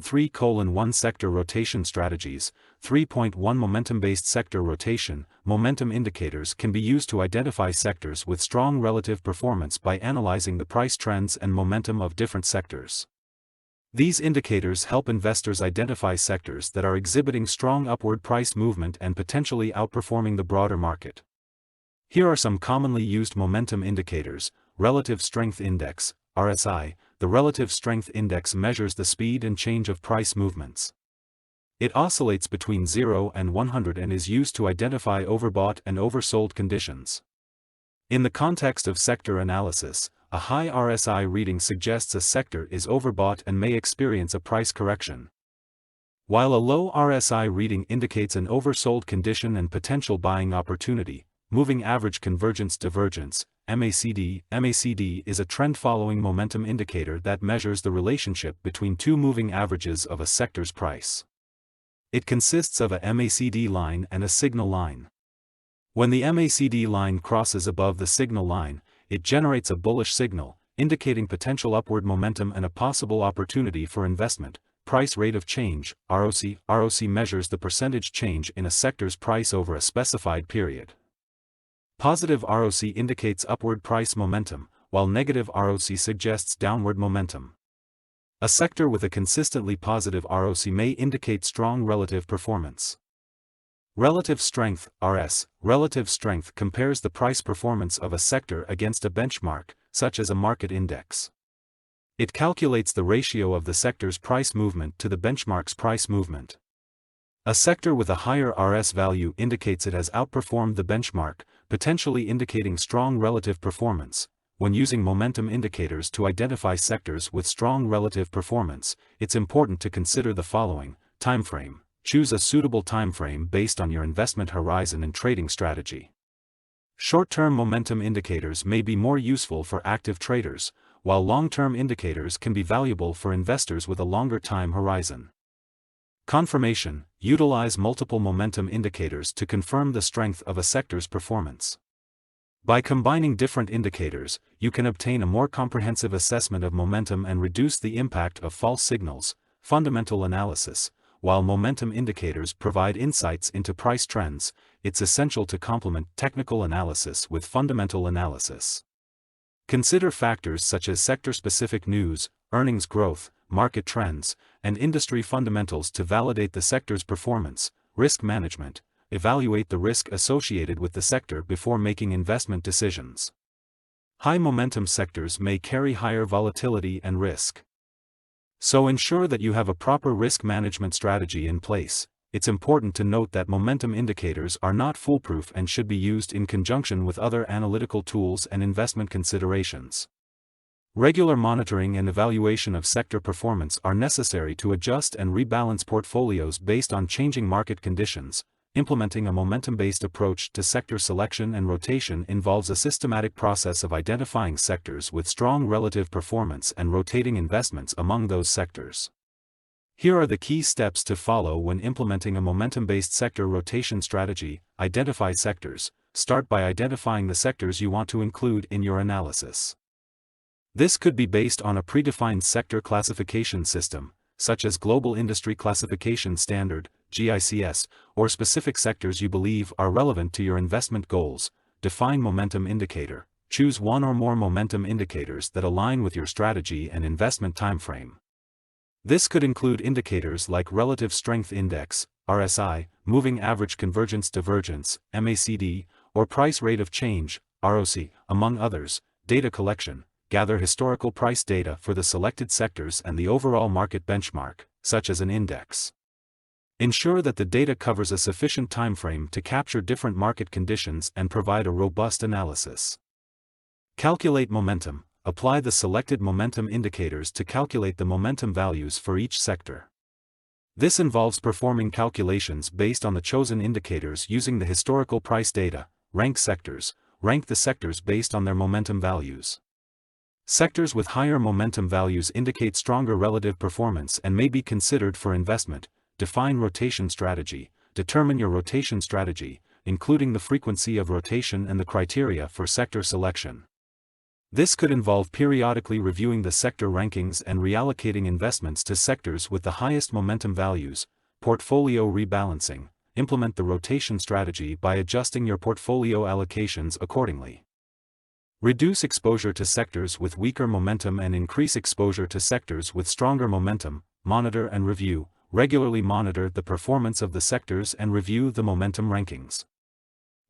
3:1 Sector Rotation Strategies. 3.1 Momentum-based sector rotation. Momentum indicators can be used to identify sectors with strong relative performance by analyzing the price trends and momentum of different sectors. These indicators help investors identify sectors that are exhibiting strong upward price movement and potentially outperforming the broader market. Here are some commonly used momentum indicators. Relative Strength Index, RSI. The Relative Strength Index measures the speed and change of price movements. It oscillates between 0 and 100 and is used to identify overbought and oversold conditions. In the context of sector analysis, a high RSI reading suggests a sector is overbought and may experience a price correction, while a low RSI reading indicates an oversold condition and potential buying opportunity. Moving Average Convergence Divergence, MACD. MACD is a trend-following momentum indicator that measures the relationship between two moving averages of a sector's price. It consists of a MACD line and a signal line. When the MACD line crosses above the signal line, it generates a bullish signal, indicating potential upward momentum and a possible opportunity for investment. Price Rate of Change, ROC. ROC measures the percentage change in a sector's price over a specified period. Positive ROC indicates upward price momentum, while negative ROC suggests downward momentum. A sector with a consistently positive ROC may indicate strong relative performance. Relative Strength, RS. Relative strength compares the price performance of a sector against a benchmark, such as a market index. It calculates the ratio of the sector's price movement to the benchmark's price movement. A sector with a higher RS value indicates it has outperformed the benchmark, potentially indicating strong relative performance. When using momentum indicators to identify sectors with strong relative performance, it's important to consider the following. Timeframe. Choose a suitable timeframe based on your investment horizon and trading strategy. Short-term momentum indicators may be more useful for active traders, while long-term indicators can be valuable for investors with a longer time horizon. Confirmation. Utilize multiple momentum indicators to confirm the strength of a sector's performance. By combining different indicators, you can obtain a more comprehensive assessment of momentum and reduce the impact of false signals. Fundamental analysis. While momentum indicators provide insights into price trends, it's essential to complement technical analysis with fundamental analysis. Consider factors such as sector-specific news, earnings growth, market trends, and industry fundamentals to validate the sector's performance. Risk management. Evaluate the risk associated with the sector before making investment decisions. High momentum sectors may carry higher volatility and risk, so ensure that you have a proper risk management strategy in place. It's important to note that momentum indicators are not foolproof and should be used in conjunction with other analytical tools and investment considerations. Regular monitoring and evaluation of sector performance are necessary to adjust and rebalance portfolios based on changing market conditions. Implementing a momentum-based approach to sector selection and rotation involves a systematic process of identifying sectors with strong relative performance and rotating investments among those sectors. Here are the key steps to follow when implementing a momentum-based sector rotation strategy. Identify sectors. Start by identifying the sectors you want to include in your analysis. This could be based on a predefined sector classification system, such as Global Industry Classification Standard, GICS, or specific sectors you believe are relevant to your investment goals. Define momentum indicator. Choose one or more momentum indicators that align with your strategy and investment timeframe. This could include indicators like Relative Strength Index, RSI, Moving Average Convergence Divergence, MACD, or Price Rate of Change, ROC, among others. Data collection. Gather historical price data for the selected sectors and the overall market benchmark, such as an index. Ensure that the data covers a sufficient timeframe to capture different market conditions and provide a robust analysis. Calculate momentum. Apply the selected momentum indicators to calculate the momentum values for each sector. This involves performing calculations based on the chosen indicators using the historical price data. Rank sectors. Rank the sectors based on their momentum values. Sectors with higher momentum values indicate stronger relative performance and may be considered for investment. Define rotation strategy. Determine your rotation strategy, including the frequency of rotation and the criteria for sector selection. This could involve periodically reviewing the sector rankings and reallocating investments to sectors with the highest momentum values. Portfolio rebalancing. Implement the rotation strategy by adjusting your portfolio allocations accordingly. Reduce exposure to sectors with weaker momentum and increase exposure to sectors with stronger momentum. Monitor and review. Regularly monitor the performance of the sectors and review the momentum rankings.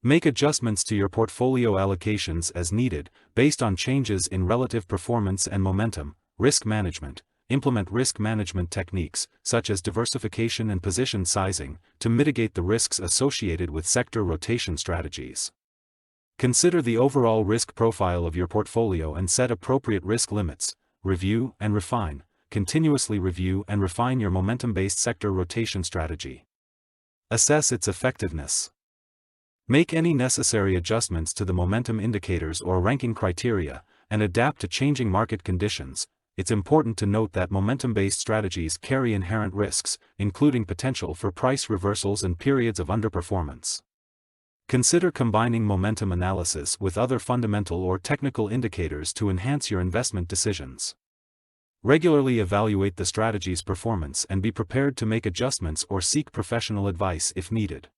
Make adjustments to your portfolio allocations as needed, based on changes in relative performance and momentum. Risk management. Implement risk management techniques, such as diversification and position sizing, to mitigate the risks associated with sector rotation strategies. Consider the overall risk profile of your portfolio and set appropriate risk limits. Review and refine. Continuously review and refine your momentum-based sector rotation strategy. Assess its effectiveness. Make any necessary adjustments to the momentum indicators or ranking criteria, and adapt to changing market conditions. It's important to note that momentum-based strategies carry inherent risks, including potential for price reversals and periods of underperformance. Consider combining momentum analysis with other fundamental or technical indicators to enhance your investment decisions. Regularly evaluate the strategy's performance and be prepared to make adjustments or seek professional advice if needed.